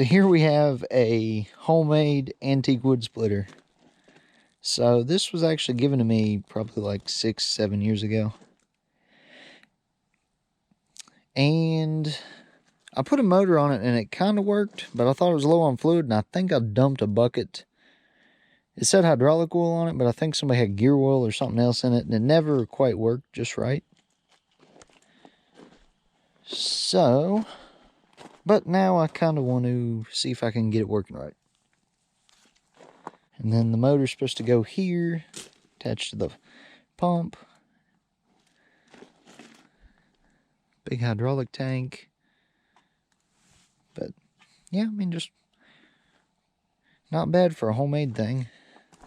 So here we have a homemade antique wood splitter. So this was actually given to me probably like 6-7 years ago. And I put a motor on it and it kind of worked, but I thought it was low on fluid, and I think I dumped a bucket. It said hydraulic oil on it, but I think somebody had gear oil or something else in it, and it never quite worked just right. So, but now I kind of want to see if I can get it working right. And then the motor's supposed to go here, attached to the pump. Big hydraulic tank. But, yeah, I mean, just not bad for a homemade thing.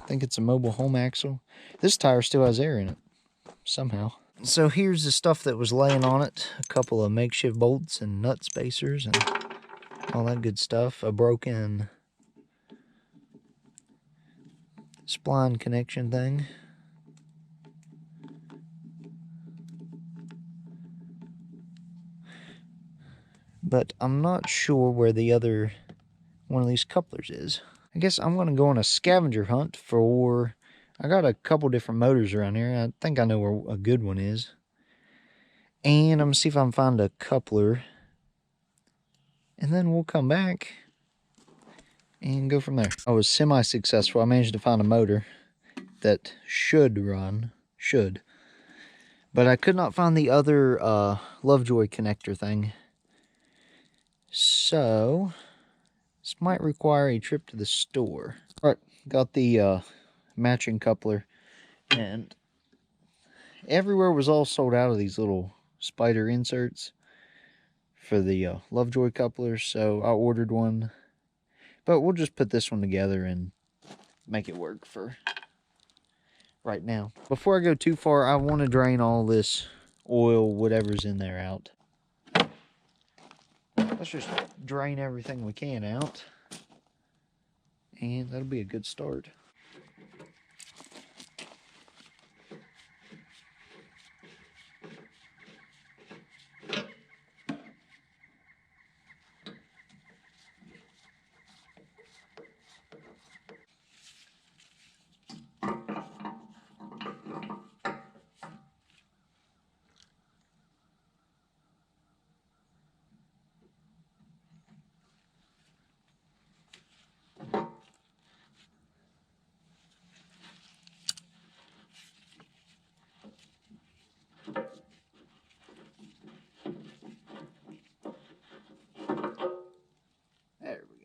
I think it's a mobile home axle. This tire still has air in it, somehow. So here's the stuff that was laying on it. A couple of makeshift bolts and nut spacers and all that good stuff. A broken spline connection thing. But I'm not sure where the other one of these couplers is. I guess I'm going to go on a scavenger hunt for... I got a couple different motors around here. I think I know where a good one is. And I'm going to see if I can find a coupler. And then we'll come back and go from there. I was semi-successful. I managed to find a motor that should run. Should. But I could not find the other Lovejoy connector thing. So, this might require a trip to the store. Alright, got the matching coupler. And everywhere was all sold out of these little spider inserts for the Lovejoy couplers. So, I ordered one. But we'll just put this one together and make it work for right now. Before I go too far, I want to drain all this oil, whatever's in there, out. Let's just drain everything we can out. And that'll be a good start. There we go.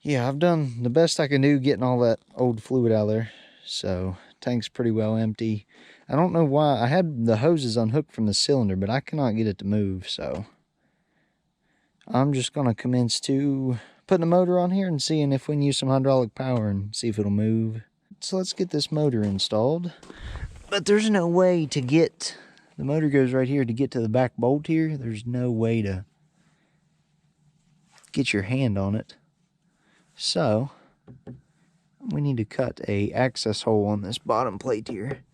Yeah, I've done the best I can do getting all that old fluid out of there. So, tank's pretty well empty. I don't know why. I had the hoses unhooked from the cylinder, but I cannot get it to move, so I'm just going to commence to putting a motor on here and seeing if we can use some hydraulic power and see if it'll move. So let's get this motor installed. But there's no way to get... The motor goes right here to get to the back bolt here. There's no way to get your hand on it. So, we need to cut a access hole on this bottom plate here.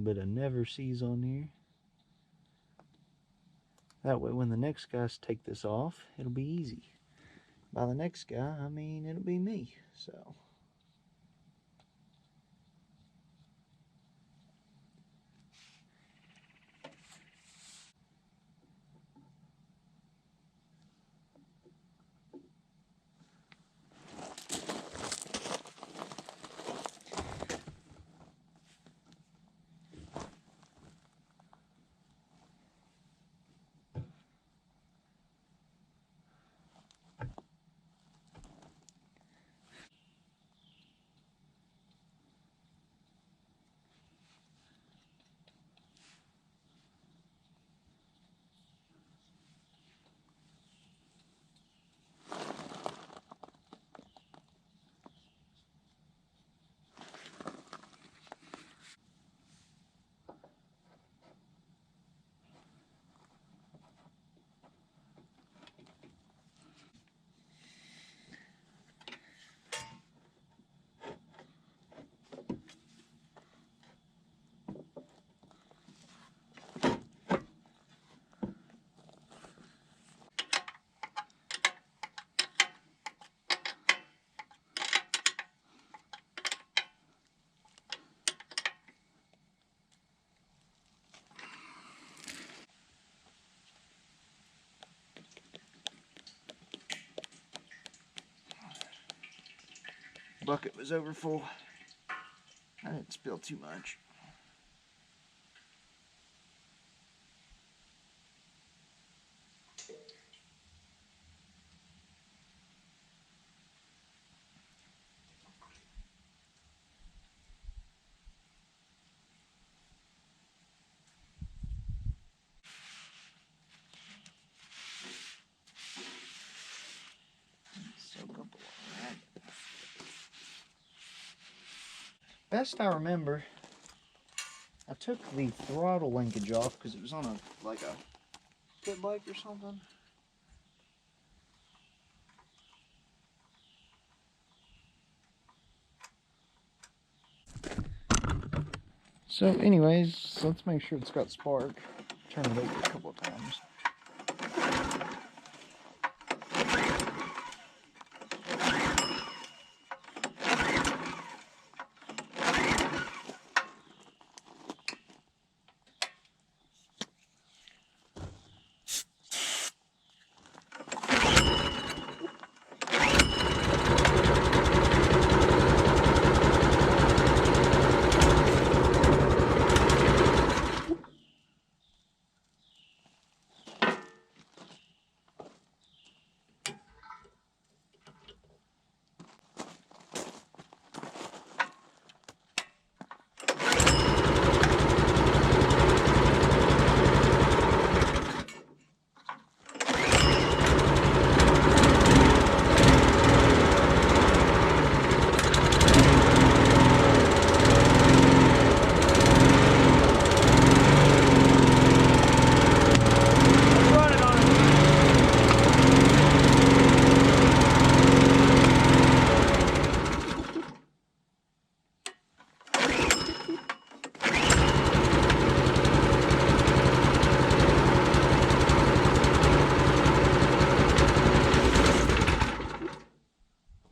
bit of never sees on here. That way when the next guys take this off, it'll be easy. By the next guy, I mean it'll be me. So bucket was over full. I didn't spill too much. Soak up a lot. Best I remember, I took the throttle linkage off because it was on a pit bike or something. So anyways, let's make sure it's got spark. Turn it over a couple of times.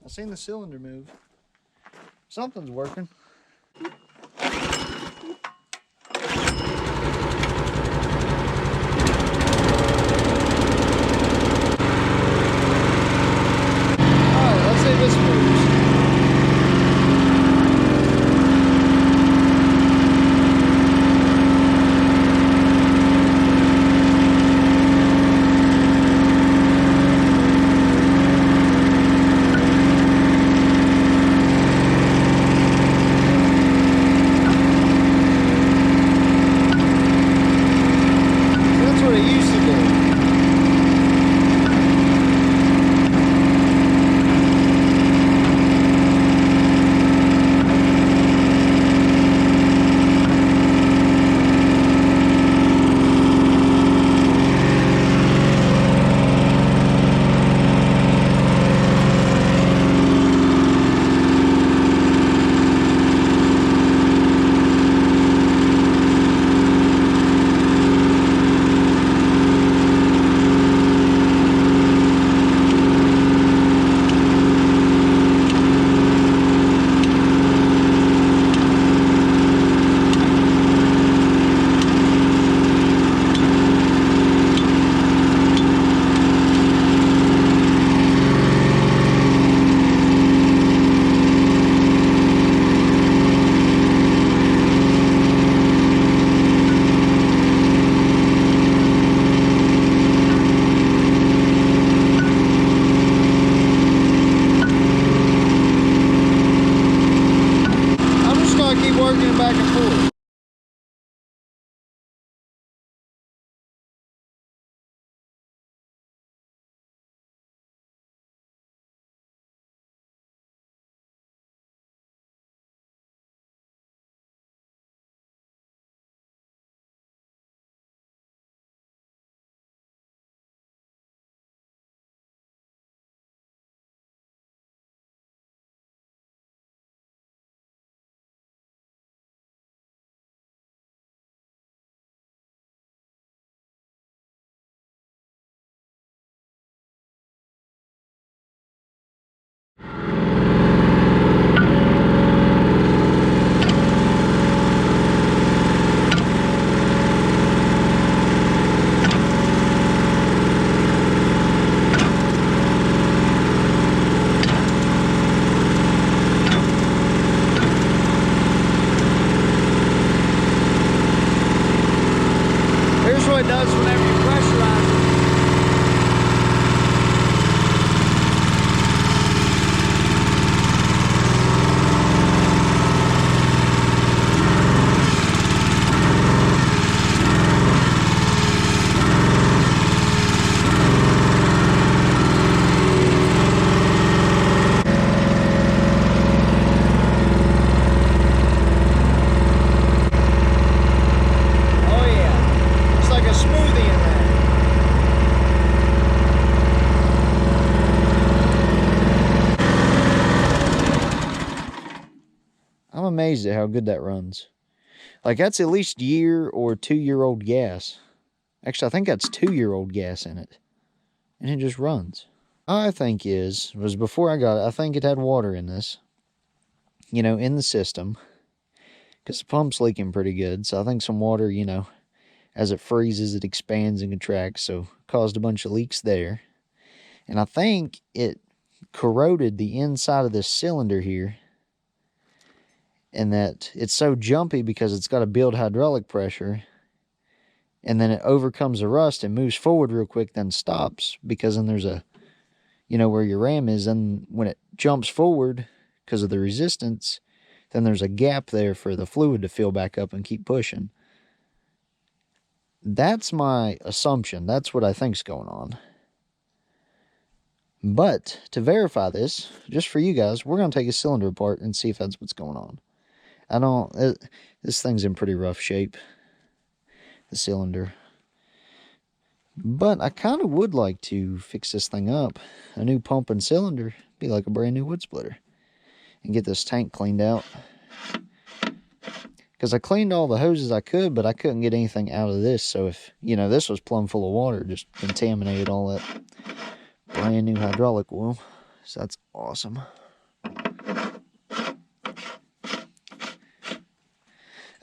Seen the cylinder move. Something's working. Alright, let's see if this moves. amazed at how good that runs. Like, that's at least year or 2-year-old gas. Actually, I think that's 2-year-old gas in it. And it just runs. I think was before I got it, I think it had water in this. You know, in the system. Because the pump's leaking pretty good. So I think some water, you know, as it freezes, it expands and contracts. So caused a bunch of leaks there. And I think it corroded the inside of this cylinder here. And that it's so jumpy because it's got to build hydraulic pressure. And then it overcomes the rust and moves forward real quick, then stops. Because then there's a, you know, where your ram is. And when it jumps forward because of the resistance, then there's a gap there for the fluid to fill back up and keep pushing. That's my assumption. That's what I think's going on. But to verify this, just for you guys, we're going to take a cylinder apart and see if that's what's going on. This thing's in pretty rough shape, the cylinder. But I kind of would like to fix this thing up. A new pump and cylinder, be like a brand new wood splitter. And get this tank cleaned out. Because I cleaned all the hoses I could, but I couldn't get anything out of this. So if, you know, this was plumb full of water, it just contaminated all that brand new hydraulic oil. So that's awesome.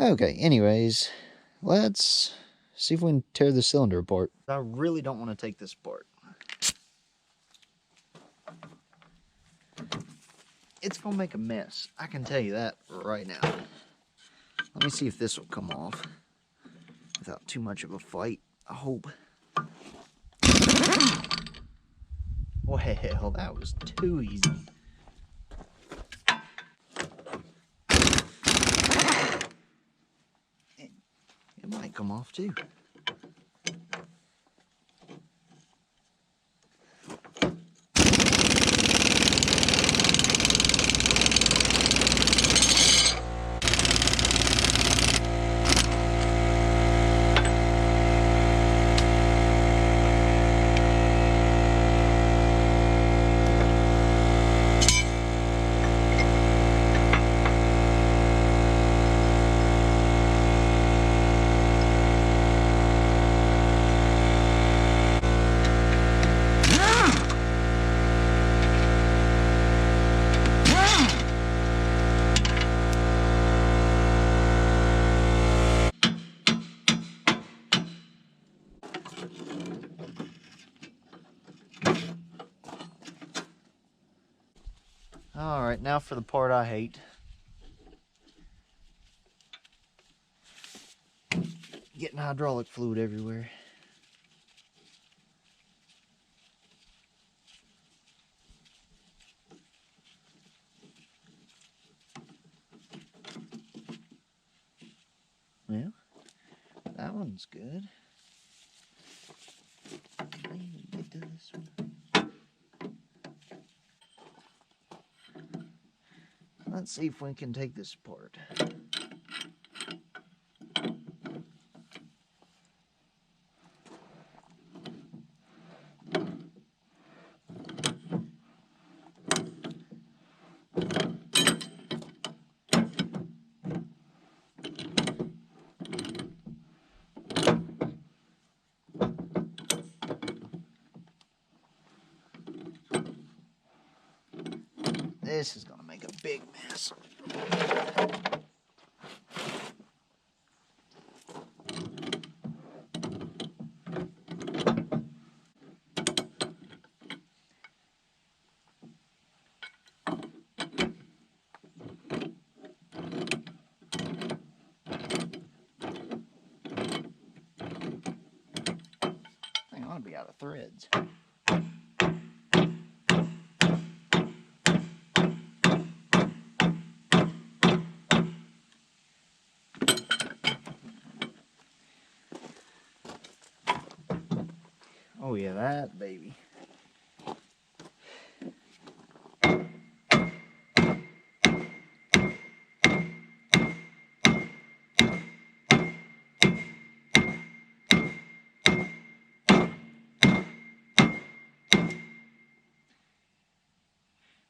Okay, anyways, let's see if we can tear the cylinder apart. I really don't want to take this apart. It's going to make a mess. I can tell you that right now. Let me see if this will come off without too much of a fight, I hope. Well, hell, that was too easy. It might come off too. Alright, now for the part I hate. Getting hydraulic fluid everywhere. Well, that one's good. I need to get to this one. Let's see if we can take this apart. This is gonna make a big mess. Thing ought to be out of threads. Oh yeah, that baby.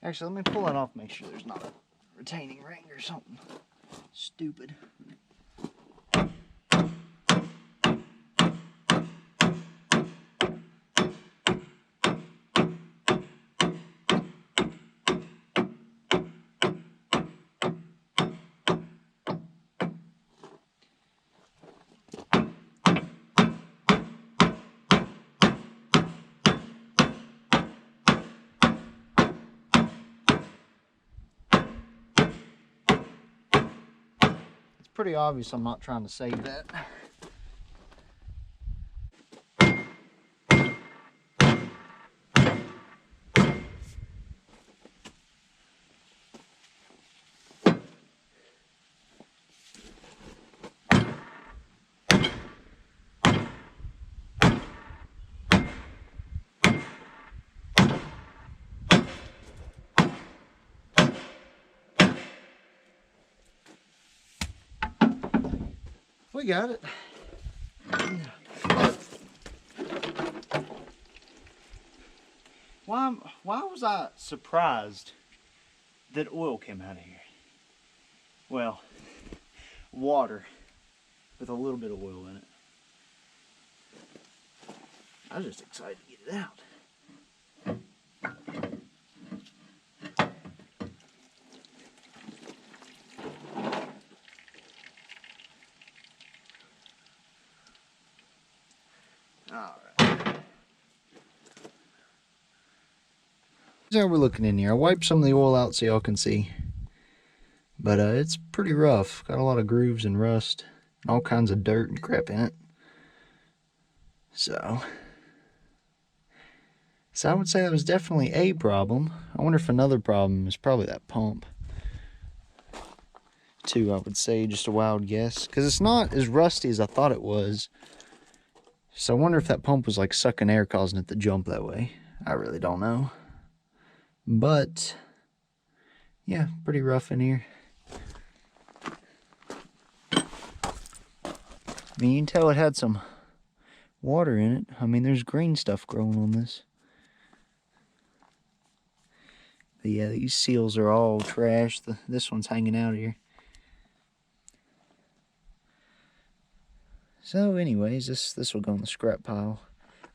Actually, let me pull it off, make sure there's not a retaining ring or something. Stupid. Pretty obvious I'm not trying to save that. We got it. Why was I surprised that oil came out of here? Well, water with a little bit of oil in it. I was just excited to get it out. Alright. Here's how we're looking in here. I wiped some of the oil out so y'all can see. But it's pretty rough. Got a lot of grooves and rust. And all kinds of dirt and crap in it. So I would say that was definitely a problem. I wonder if another problem is probably that pump. Two, I would say, just a wild guess. Because it's not as rusty as I thought it was. So I wonder if that pump was like sucking air, causing it to jump that way. I really don't know. But yeah, pretty rough in here. I mean, you can tell it had some water in it. I mean, there's green stuff growing on this. But yeah, these seals are all trash. This one's hanging out here. So anyways, this will go in the scrap pile.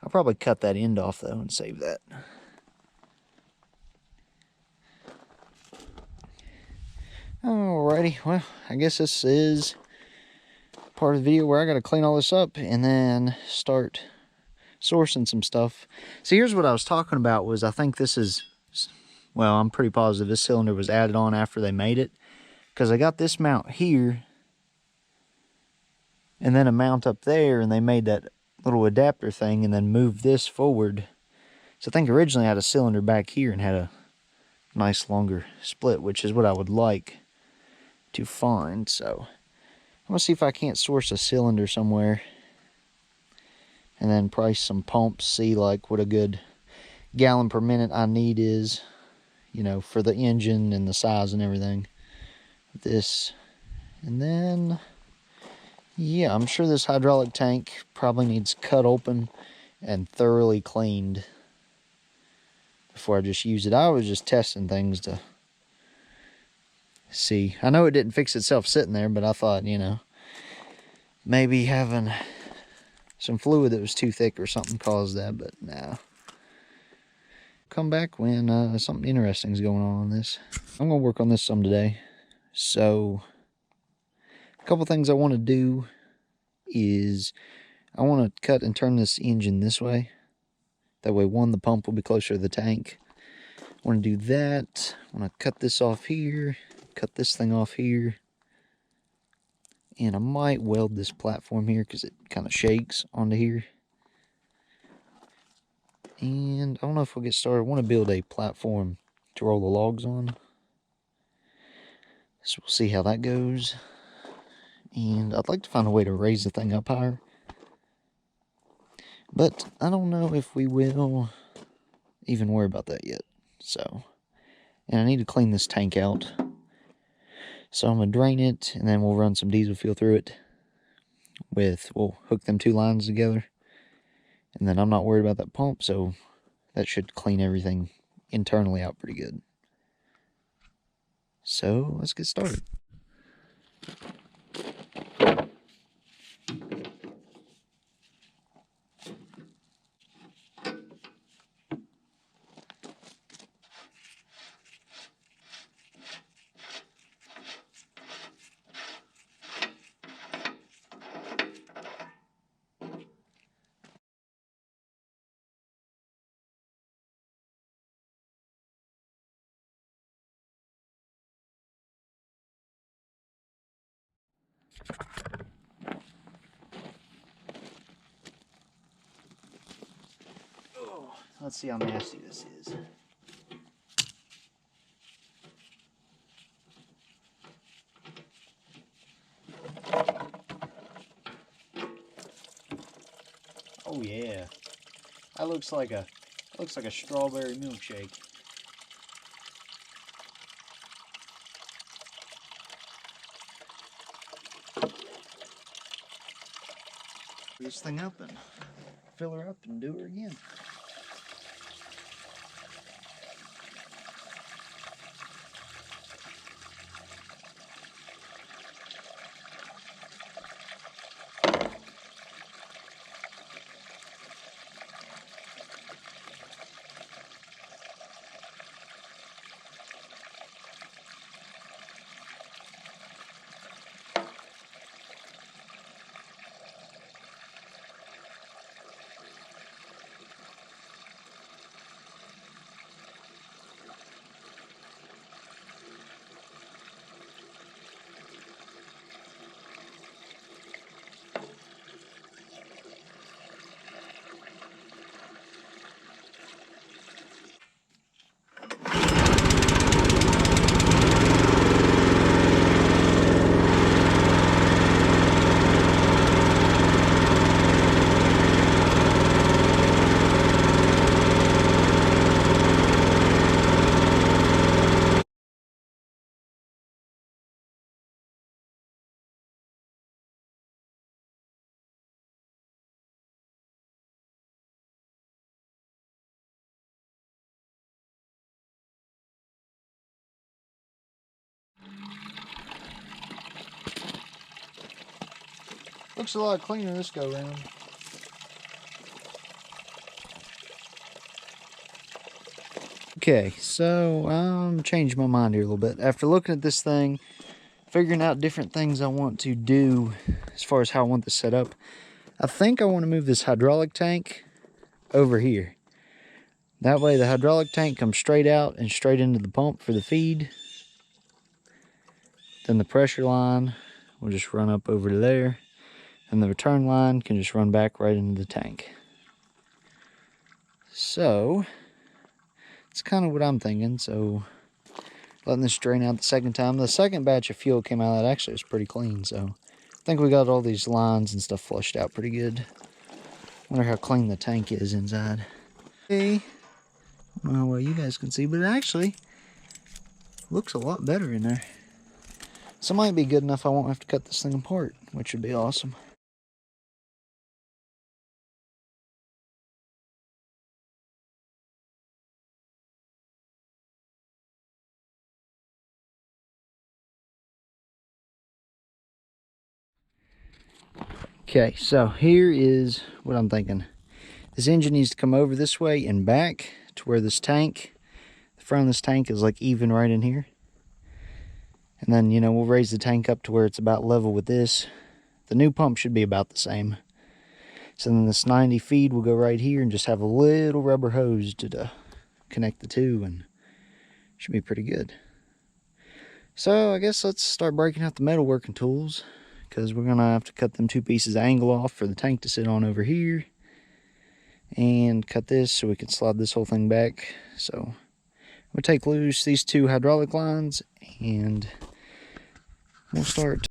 I'll probably cut that end off though and save that. Alrighty, well, I guess this is part of the video where I gotta clean all this up and then start sourcing some stuff. So here's what I was talking about was I think this is, well, I'm pretty positive this cylinder was added on after they made it. Because I got this mount here and then a mount up there, and they made that little adapter thing and then moved this forward. So I think originally I had a cylinder back here and had a nice longer split, which is what I would like to find. So I'm gonna see if I can't source a cylinder somewhere and then price some pumps, see like what a good gallon per minute I need is, you know, for the engine and the size and everything. This, and then yeah, I'm sure this hydraulic tank probably needs cut open and thoroughly cleaned before I just use it. I was just testing things to see. I know it didn't fix itself sitting there, but I thought, you know, maybe having some fluid that was too thick or something caused that, but no. Come back when something interesting is going on this. I'm going to work on this some today. So a couple things I want to do is I want to cut and turn this engine this way. That way, one, the pump will be closer to the tank. I want to do that. I want to cut this off here, cut this thing off here. And I might weld this platform here because it kind of shakes onto here. And I don't know if we'll get started. I want to build a platform to roll the logs on. So we'll see how that goes. And I'd like to find a way to raise the thing up higher. But I don't know if we will even worry about that yet. So, and I need to clean this tank out. So I'm going to drain it, and then we'll run some diesel fuel through it. We'll hook them two lines together. And then I'm not worried about that pump, so that should clean everything internally out pretty good. So let's get started. Oh, let's see how nasty this is. Oh yeah, that looks like a strawberry milkshake. This thing up and fill her up and do her again. Looks a lot cleaner this go round. Okay, so changed my mind here a little bit. After looking at this thing, figuring out different things I want to do as far as how I want this set up, I think I want to move this hydraulic tank over here. That way the hydraulic tank comes straight out and straight into the pump for the feed. Then the pressure line will just run up over to there. And the return line can just run back right into the tank. So, it's kind of what I'm thinking. So, letting this drain out the second time. The second batch of fuel came out, that actually was pretty clean. So, I think we got all these lines and stuff flushed out pretty good. Wonder how clean the tank is inside. Okay. I don't know how well you guys can see, but it actually looks a lot better in there. So it might be good enough I won't have to cut this thing apart, which would be awesome. Okay, so here is what I'm thinking. This engine needs to come over this way and back to where this tank, the front of this tank is like even right in here. And then, you know, we'll raise the tank up to where it's about level with this. The new pump should be about the same. So then this 90 feed will go right here and just have a little rubber hose to connect the two, and should be pretty good. So I guess let's start breaking out the metalworking tools, because we're gonna have to cut them two pieces of angle off for the tank to sit on over here, and cut this so we can slide this whole thing back. So we'll take loose these two hydraulic lines and we'll start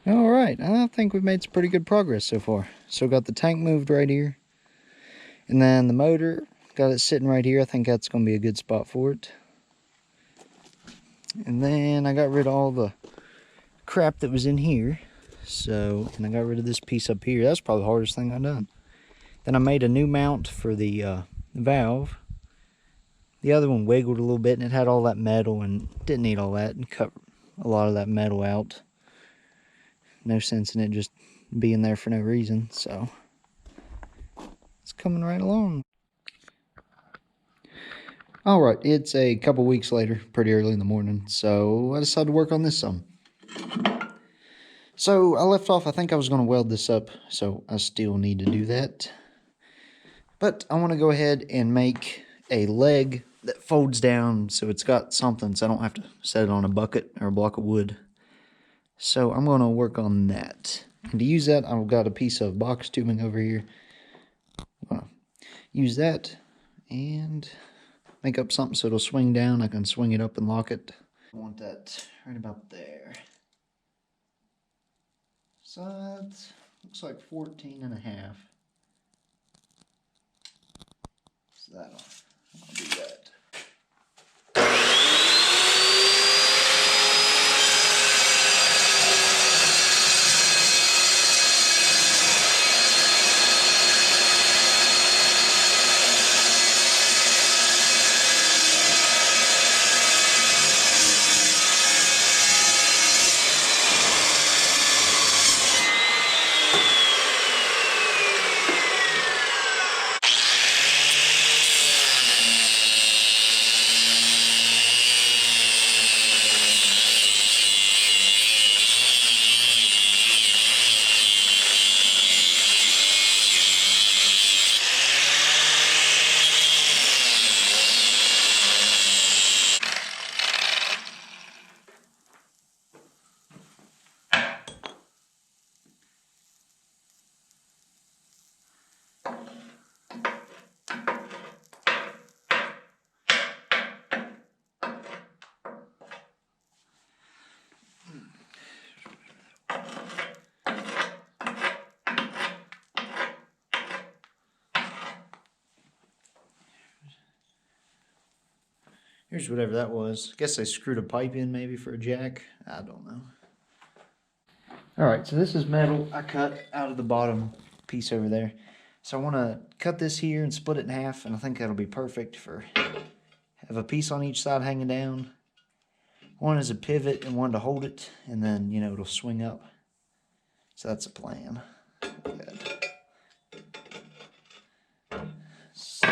All right, I think we've made some pretty good progress so far. So got the tank moved right here. And then the motor, got it sitting right here. I think that's going to be a good spot for it. And then I got rid of all the crap that was in here. So, and I got rid of this piece up here. That's probably the hardest thing I've done. Then I made a new mount for the valve. The other one wiggled a little bit and it had all that metal and didn't need all that, and cut a lot of that metal out. No sense in it just being there for no reason, so it's coming right along. Alright, it's a couple weeks later, pretty early in the morning, so I decided to work on this some. So I left off, I think I was going to weld this up, so I still need to do that. But I want to go ahead and make a leg that folds down so it's got something so I don't have to set it on a bucket or a block of wood. So I'm going to work on that. And to use that, I've got a piece of box tubing over here. I'm going to use that and make up something so it'll swing down. I can swing it up and lock it. I want that right about there. So that looks like 14 and a half. So I'll do that. Here's whatever that was. Guess they screwed a pipe in maybe for a jack. I don't know. Alright, so this is metal I cut out of the bottom piece over there. So I want to cut this here and split it in half, and I think that'll be perfect for have a piece on each side hanging down. One is a pivot and one to hold it, and then, you know, it'll swing up. So that's a plan. Good. So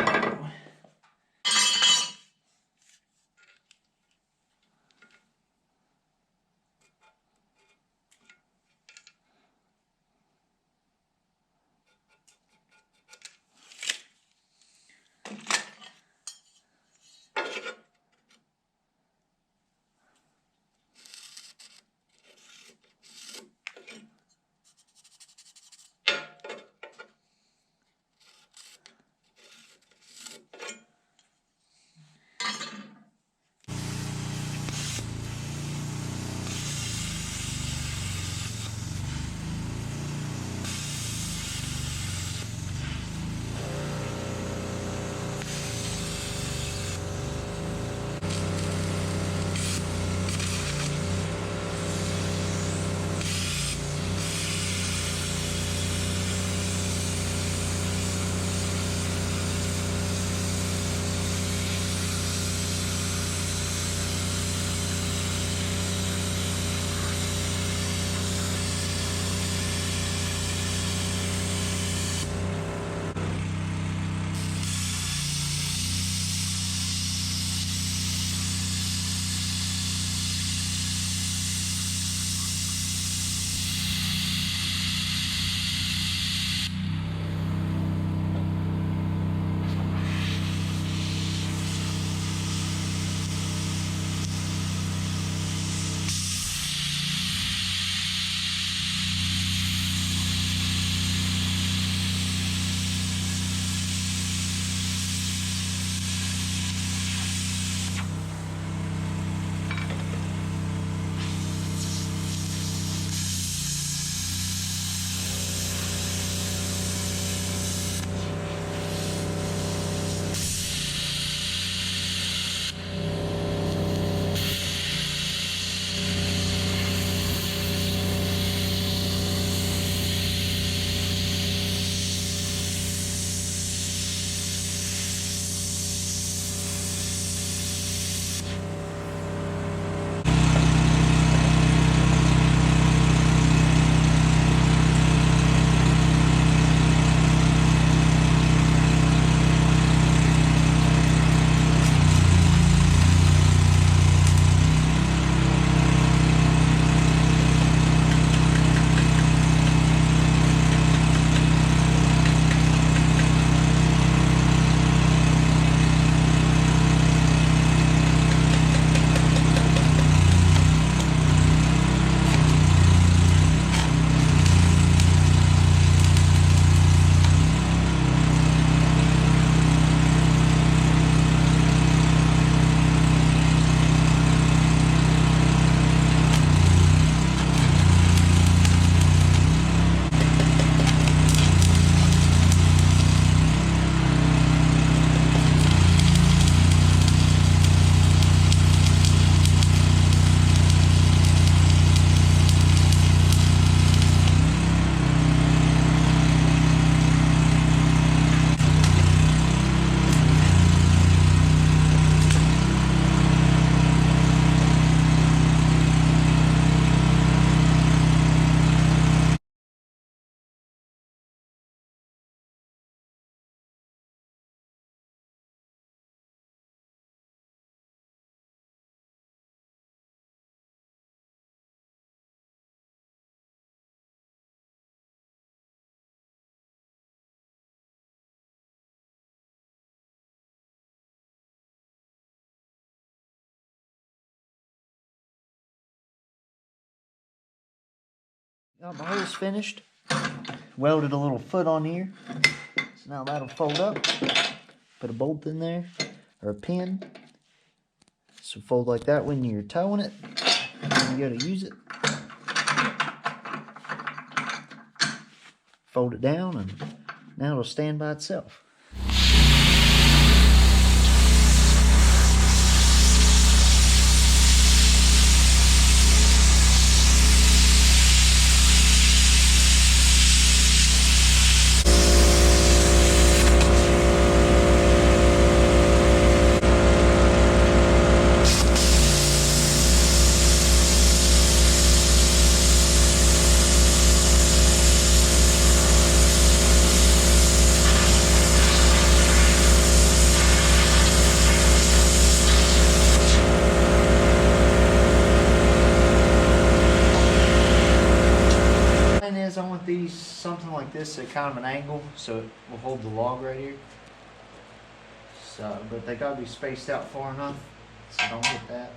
Got my holes finished. Welded a little foot on here. So now that'll fold up. Put a bolt in there, or a pin. So fold like that when you're towing it. And you go to use it. Fold it down, and now it'll stand by itself. I want these something like this at kind of an angle so it will hold the log right here. So, but they gotta be spaced out far enough so don't get that.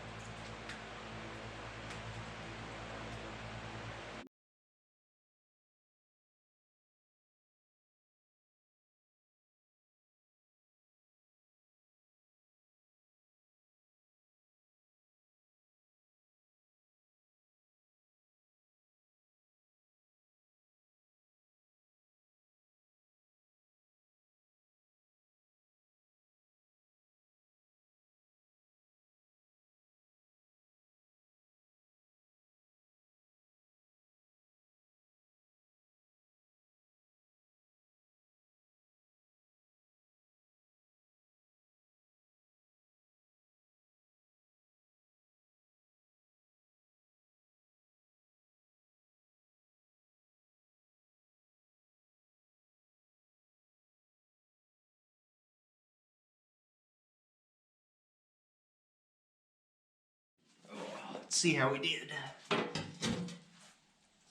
Let's see how we did.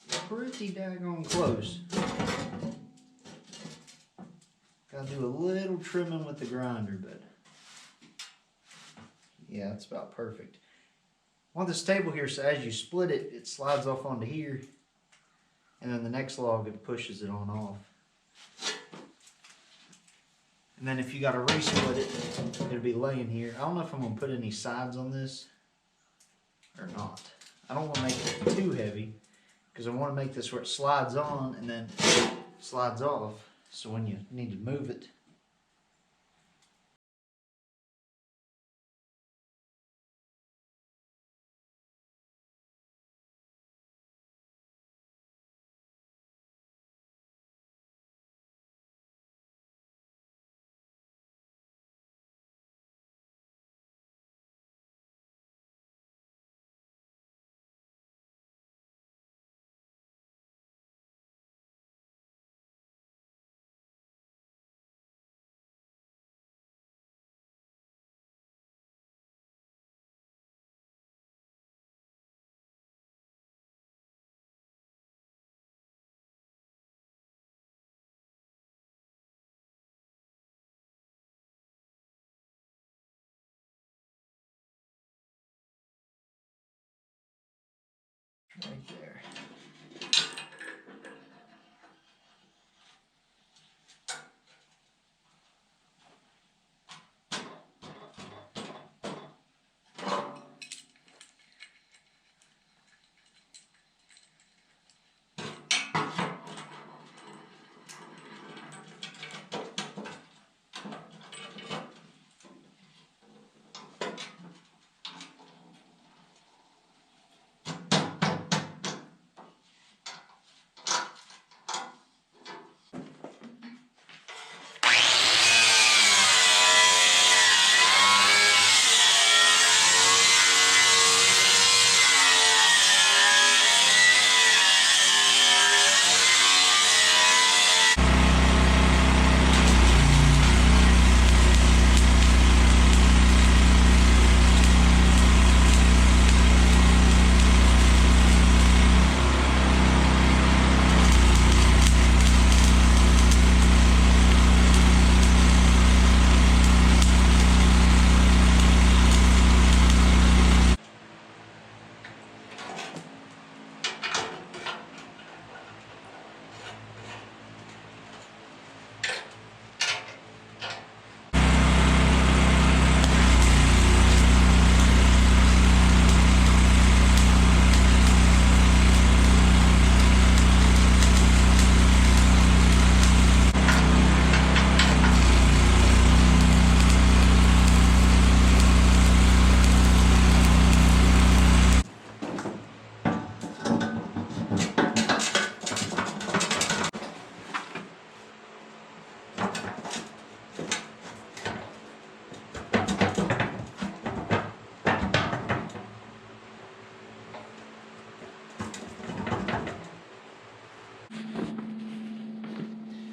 Pretty daggone close. Gotta do a little trimming with the grinder, but yeah, it's about perfect. I want this table here so as you split it, it slides off onto here, and then the next log it pushes it on off. And then if you got to re-split it, it'll be laying here. I don't know if I'm gonna put any sides on this or not. I don't want to make it too heavy because I want to make this where it slides on and then slides off. So when you need to move it, right there.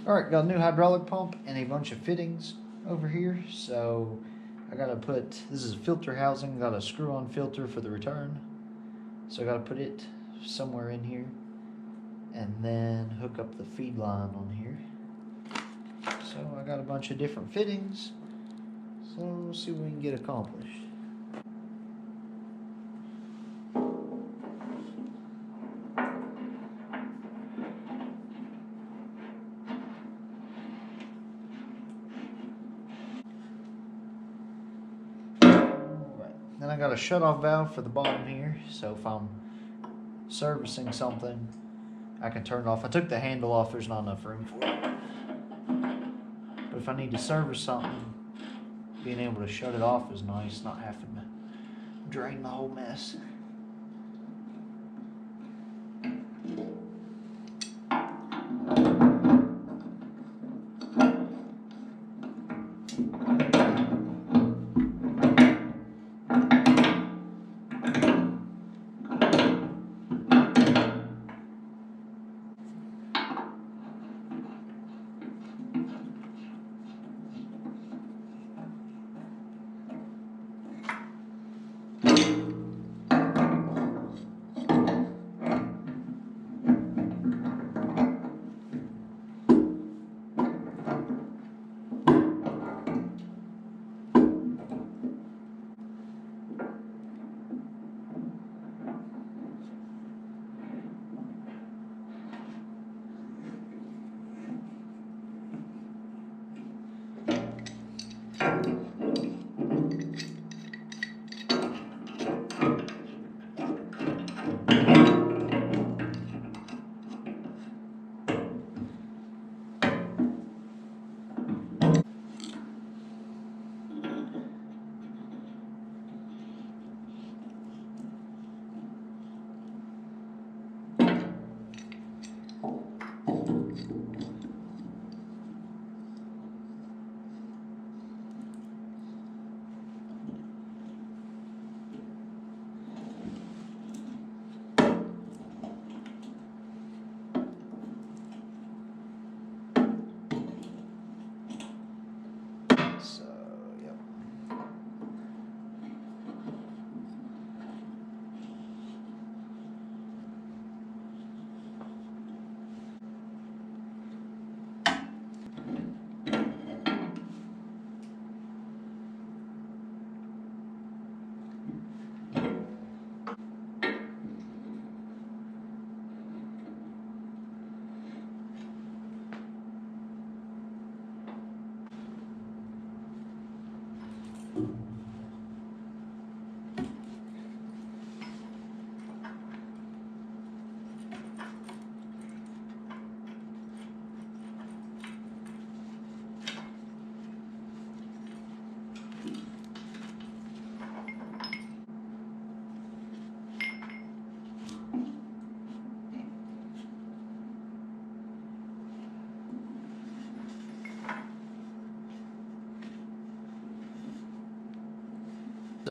Alright, got a new hydraulic pump and a bunch of fittings over here. So I gotta put, this is a filter housing, got a screw-on filter for the return. So I gotta put it somewhere in here and then hook up the feed line on here. So I got a bunch of different fittings. So we'll see what we can get accomplished. Then I got a shutoff valve for the bottom here, so if I'm servicing something, I can turn it off. I took the handle off, there's not enough room for it. But if I need to service something, being able to shut it off is nice, not having to drain the whole mess.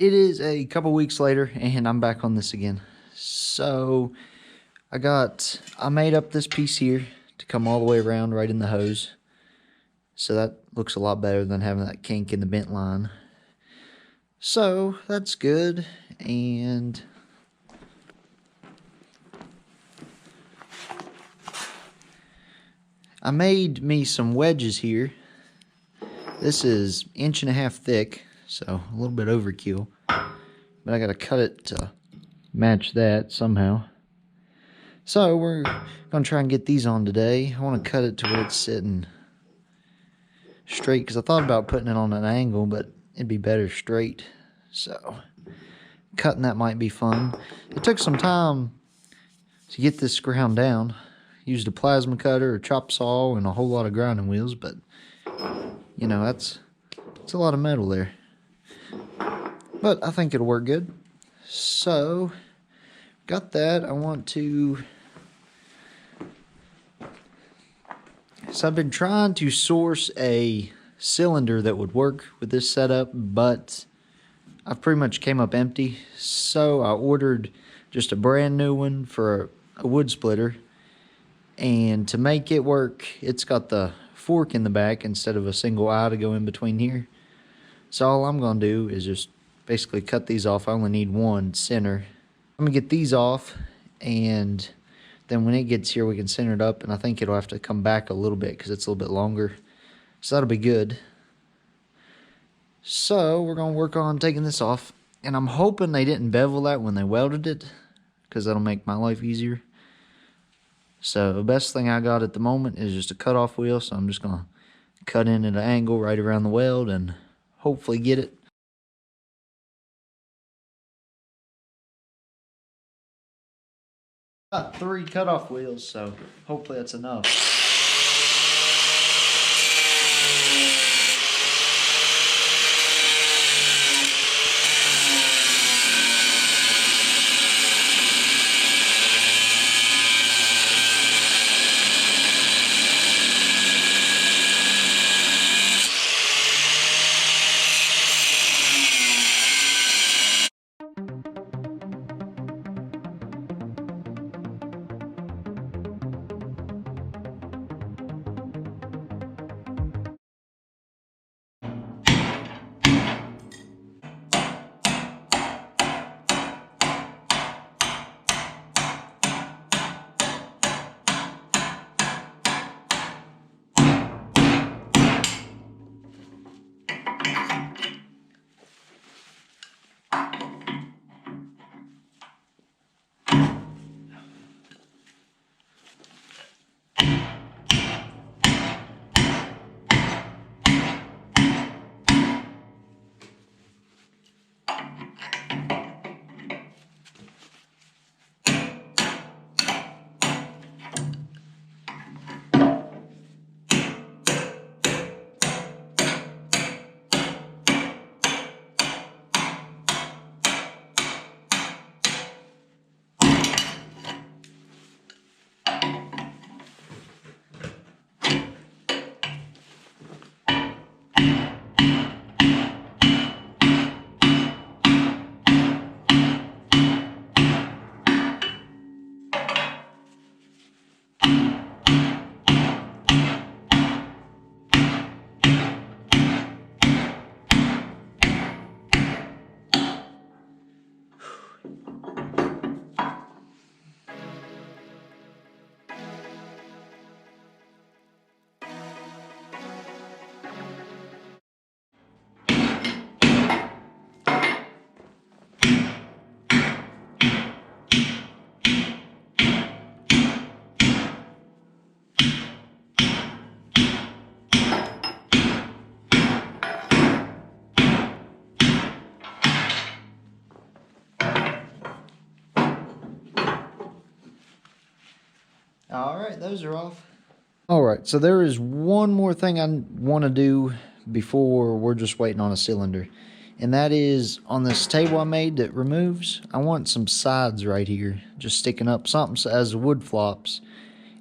It is a couple weeks later and I'm back on this again. So I made up this piece here to come all the way around right in the hose. So that looks a lot better than having that kink in the bent line. So that's good. And I made me some wedges here. This is 1.5 inches thick, so a little bit overkill. But I gotta cut it to match that somehow. So we're gonna try and get these on today. I wanna cut it to where it's sitting straight, because I thought about putting it on an angle, but it'd be better straight. So cutting that might be fun. It took some time to get this ground down. Used a plasma cutter, a chop saw, and a whole lot of grinding wheels, but you know, that's a lot of metal there. But I think it'll work good. So got that. So I've been trying to source a cylinder that would work with this setup, but I've pretty much came up empty. So I ordered just a brand new one for a wood splitter. And to make it work, it's got the fork in the back instead of a single eye to go in between here. So all I'm going to do is just basically cut these off. I only need one center. I'm going to get these off, and then when it gets here we can center it up, and I think it'll have to come back a little bit because it's a little bit longer. So that'll be good. So we're going to work on taking this off, and I'm hoping they didn't bevel that when they welded it, because that'll make my life easier. So the best thing I got at the moment is just a cutoff wheel, so I'm just going to cut in at an angle right around the weld and hopefully get it. Got 3 cutoff wheels, so hopefully that's enough. Alright, those are off. Alright, so there is one more thing I want to do before we're just waiting on a cylinder. And that is on this table I made that removes, I want some sides right here just sticking up. Something so as the wood flops,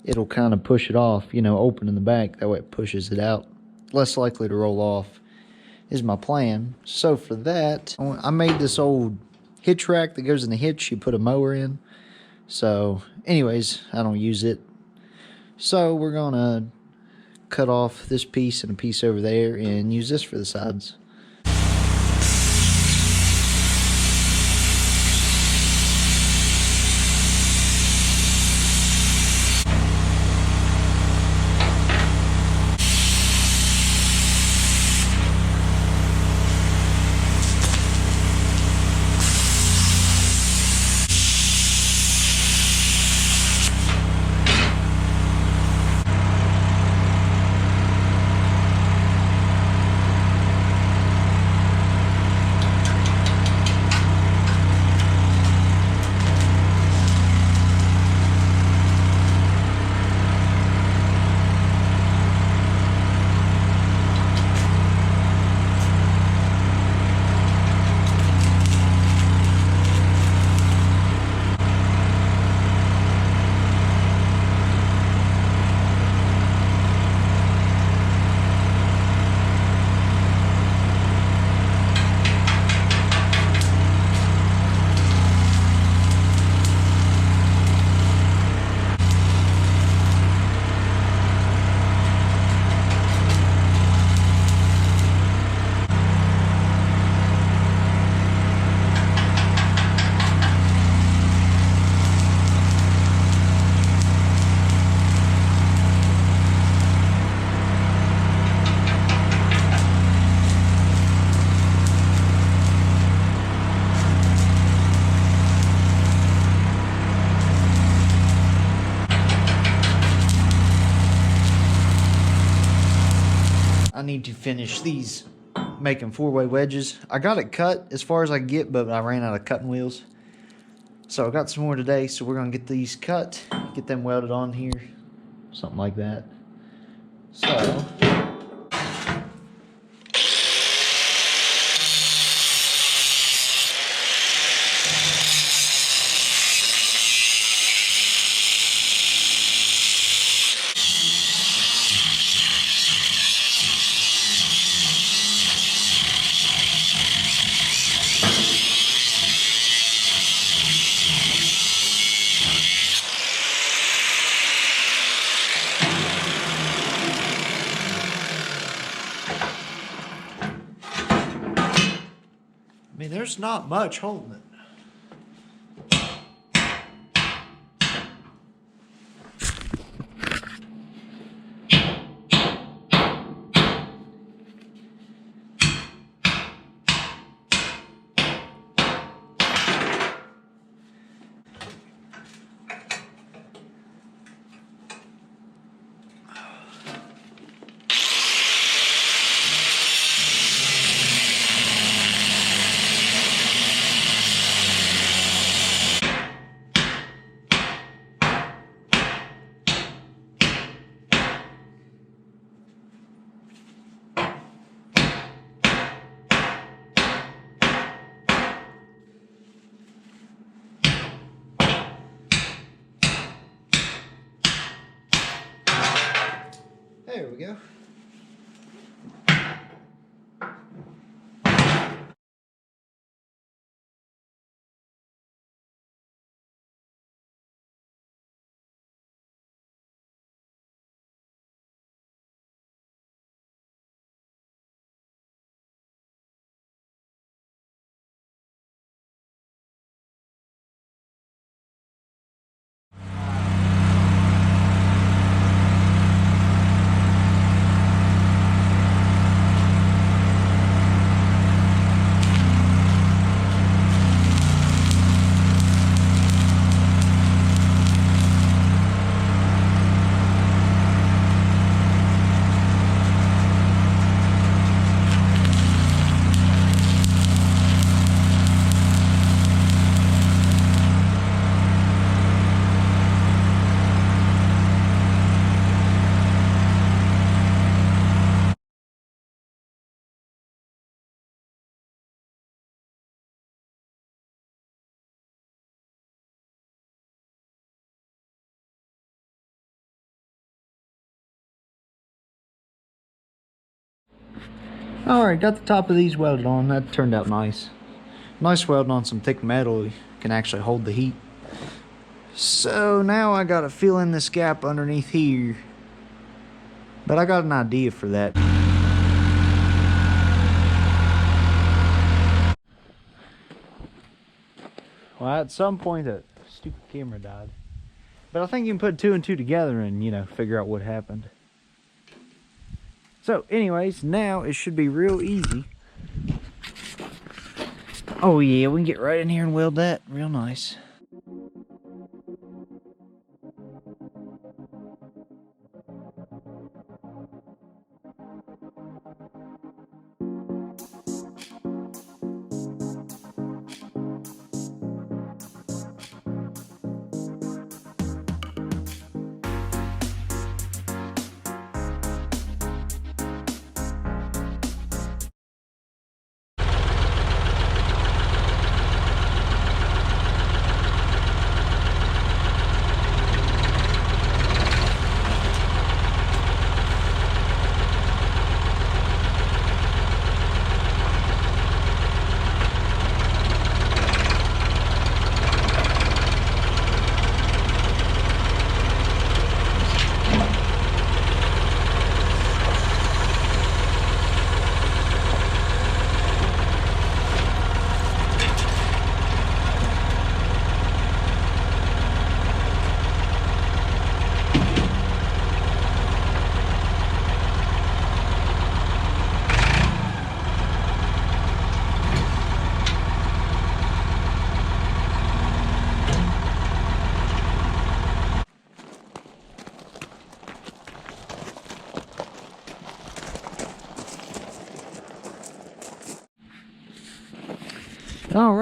it'll kind of push it off, you know, open in the back. That way it pushes it out. Less likely to roll off is my plan. So for that, I made this old hitch rack that goes in the hitch. You put a mower in. So anyways, I don't use it. So we're gonna cut off this piece and a piece over there and use this for the sides. need to finish these making 4-way wedges. I got it cut as far as I can get, but I ran out of cutting wheels. So I got some more today, so we're gonna get these cut, get them welded on here, something like that. So I mean, there's not much holding it. There we go. Alright, got the top of these welded on. That turned out nice. Nice welding on some thick metal. You can actually hold the heat. So now I gotta fill in this gap underneath here. But I got an idea for that. Well, at some point a stupid camera died. But I think you can put 2 and 2 together and, you know, figure out what happened. So anyways, now it should be real easy. Oh yeah, we can get right in here and weld that real nice.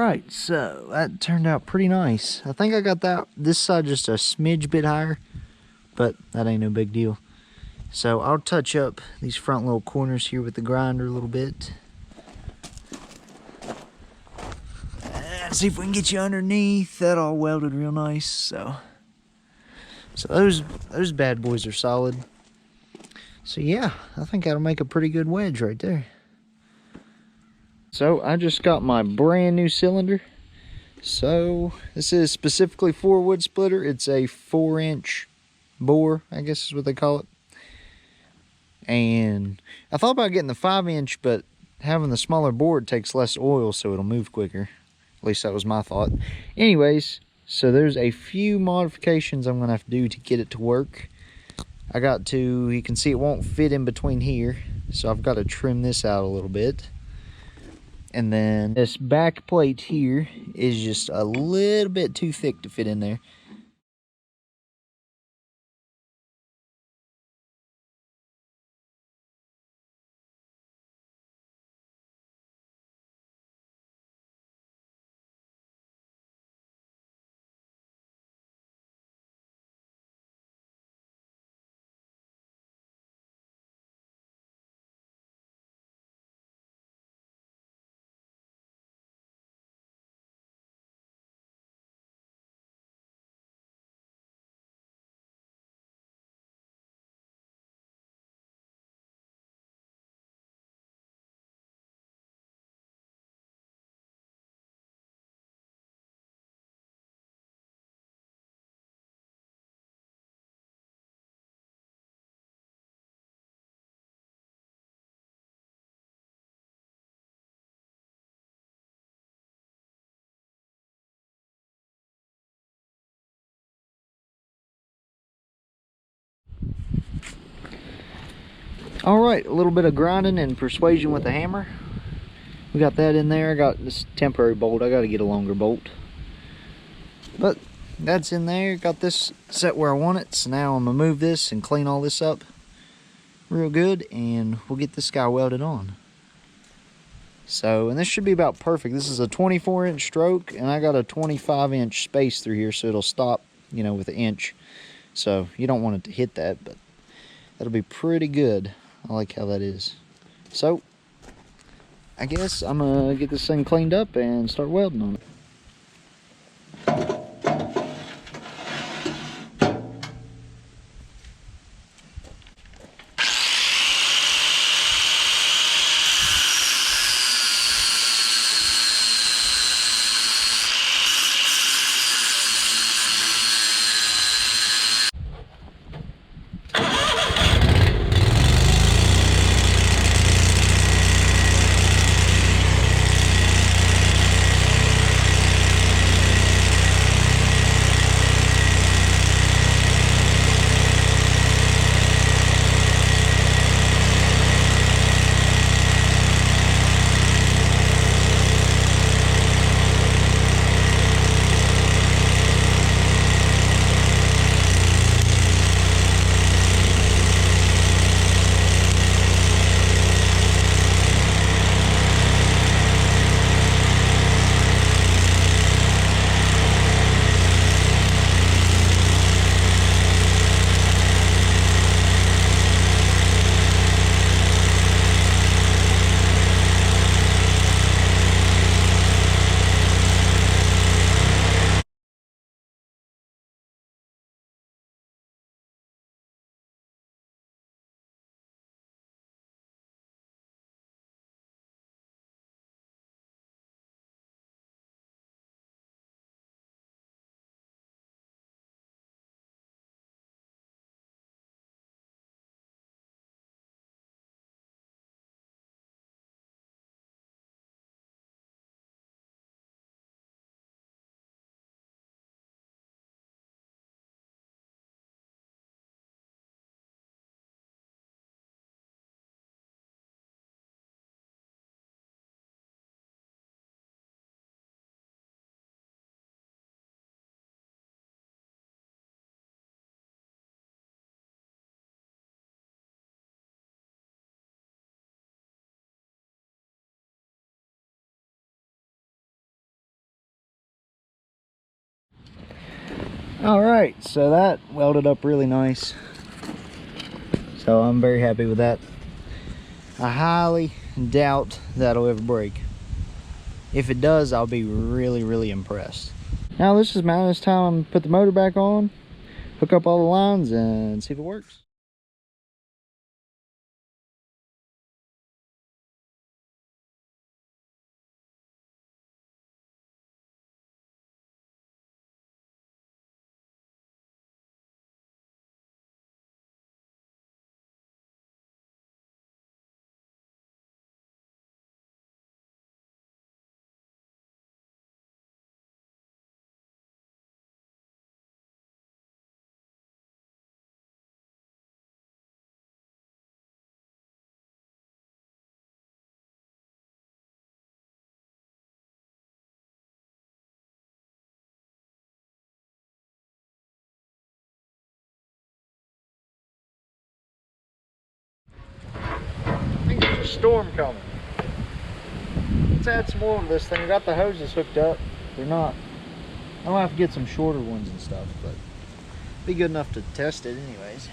right, so that turned out pretty nice. I think I got this side just a smidge bit higher, but that ain't no big deal. So I'll touch up these front little corners here with the grinder a little bit. And see if we can get you underneath. That all welded real nice. So those bad boys are solid. So yeah, I think that'll make a pretty good wedge right there. So I just got my brand new cylinder. So this is specifically for a wood splitter. It's a 4-inch bore, I guess is what they call it. And I thought about getting the 5-inch, but having the smaller board takes less oil, so it'll move quicker. At least that was my thought. Anyways, so there's a few modifications I'm gonna have to do to get it to work. You can see it won't fit in between here, so I've got to trim this out a little bit. And then this back plate here is just a little bit too thick to fit in there. Alright, a little bit of grinding and persuasion with the hammer. We got that in there. I got this temporary bolt. I got to get a longer bolt. But that's in there. Got this set where I want it. So now I'm going to move this and clean all this up real good. And we'll get this guy welded on. So, and this should be about perfect. This is a 24-inch stroke. And I got a 25-inch space through here. So it'll stop, you know, with an inch. So you don't want it to hit that. But that'll be pretty good. I like how that is. So, I guess I'm gonna get this thing cleaned up and start welding on it. All right, so that welded up really nice. So I'm very happy with that. I highly doubt that'll ever break. If it does, I'll be really, really impressed. Now this is It's time to put the motor back on, hook up all the lines, and see if it works. I think there's a storm coming. Let's add some oil to this thing. I got the hoses hooked up. They're not. I'm gonna have to get some shorter ones and stuff, but be good enough to test it anyways.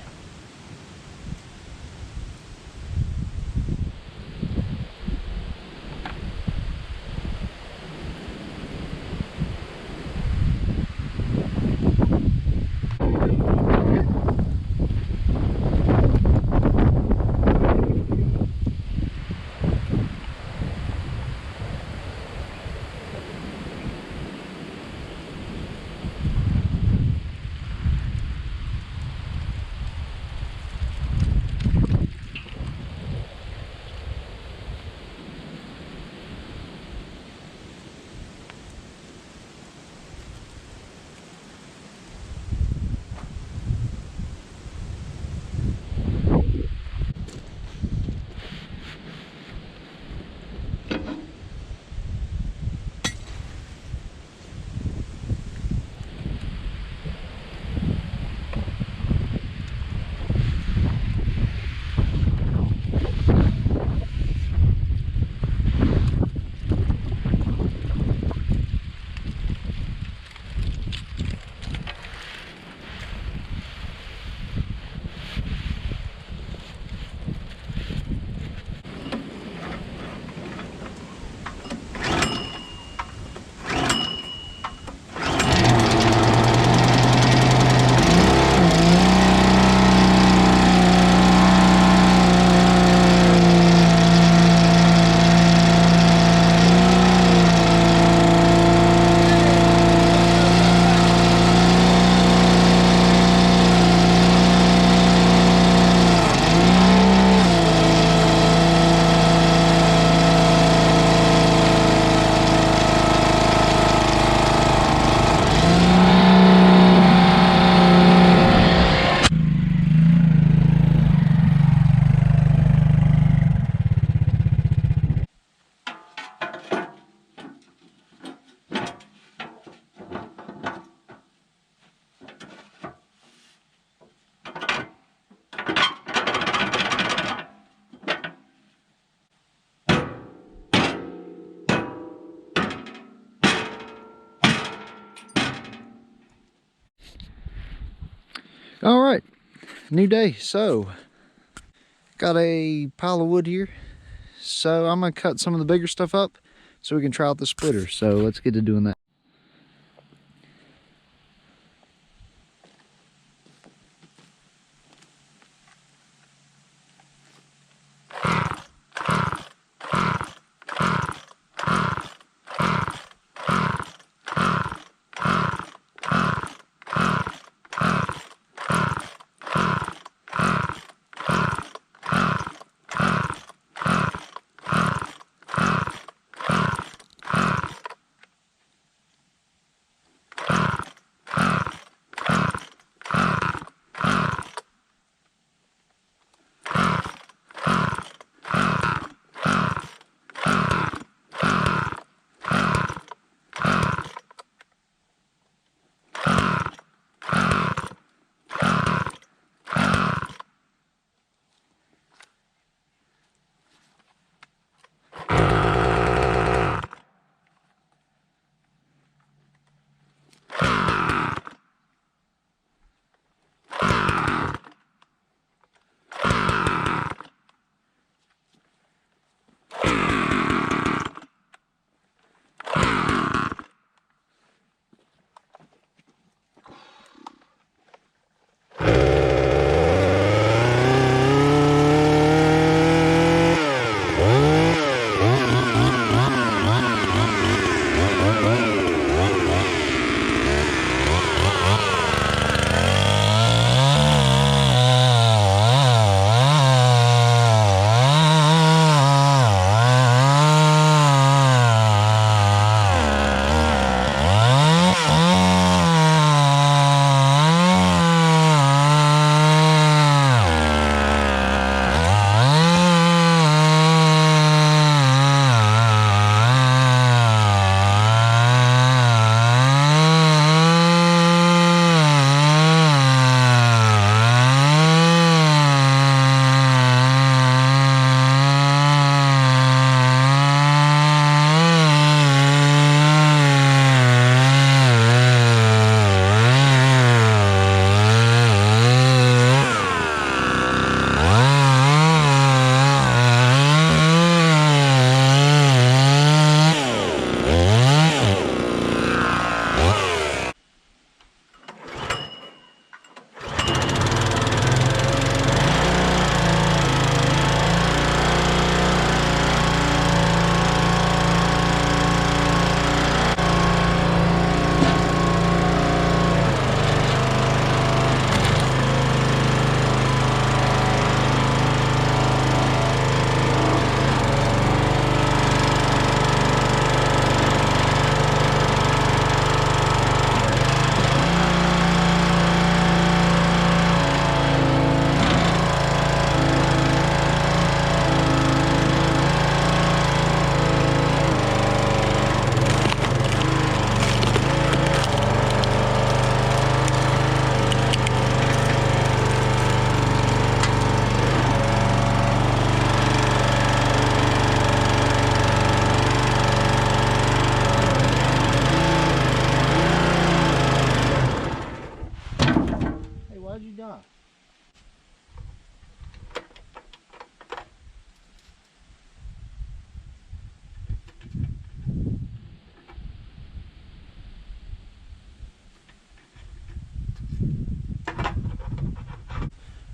All right, new day. So got a pile of wood here, so I'm gonna cut some of the bigger stuff up so we can try out the splitter. So let's get to doing that.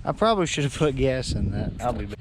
I probably should have put gas in that. I'll be back.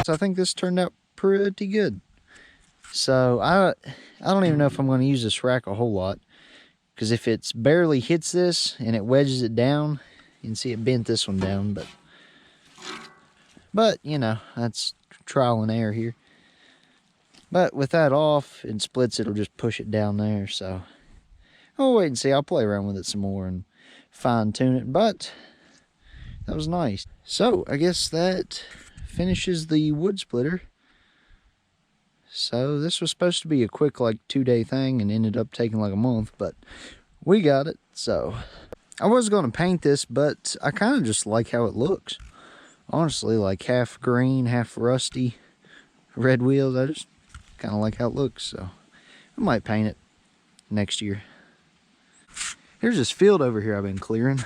So I think this turned out pretty good. So I don't even know if I'm going to use this rack a whole lot, because if it's barely hits this and it wedges it down, you can see it bent this one down, but you know, that's trial and error here. But with that off and splits, it'll just push it down there. So I'll wait and see. I'll play around with it some more and fine tune it, but that was nice. So I guess that finishes the wood splitter. So this was supposed to be a quick, like, 2-day thing and ended up taking like a month, but we got it. So I was going to paint this, but I kind of just like how it looks. Honestly, like half green, half rusty, red wheels. I just kind of like how it looks, so I might paint it next year. Here's this field over here I've been clearing.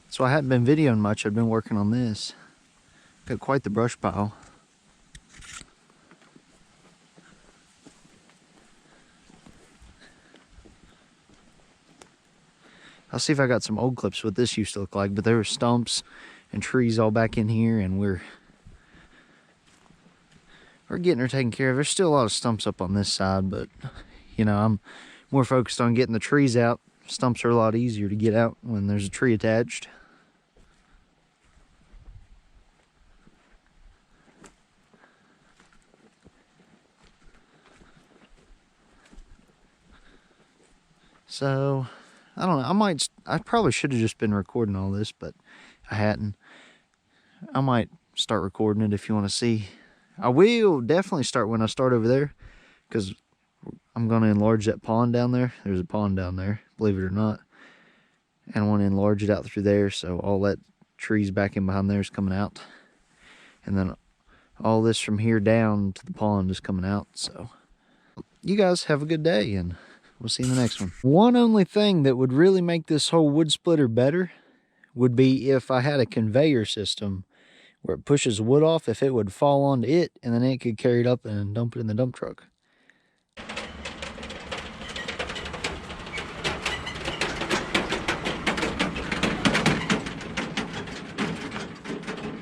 So I hadn't been videoing much. I've been working on this. Got quite the brush pile. I'll see if I got some old clips what this used to look like, but there were stumps and trees all back in here, and we're getting her taken care of. There's still a lot of stumps up on this side, but you know, I'm more focused on getting the trees out. Stumps are a lot easier to get out when there's a tree attached. So I don't know, I probably should have just been recording all this, but I hadn't. I might start recording it if you want to see. I will definitely start when I start over there, because I'm going to enlarge that pond down there. There's a pond down there, believe it or not. And I want to enlarge it out through there, so all that trees back in behind there is coming out. And then all this from here down to the pond is coming out. So you guys have a good day, and we'll see you in the next one. One only thing that would really make this whole wood splitter better would be if I had a conveyor system where it pushes wood off, if it would fall onto it, and then it could carry it up and dump it in the dump truck.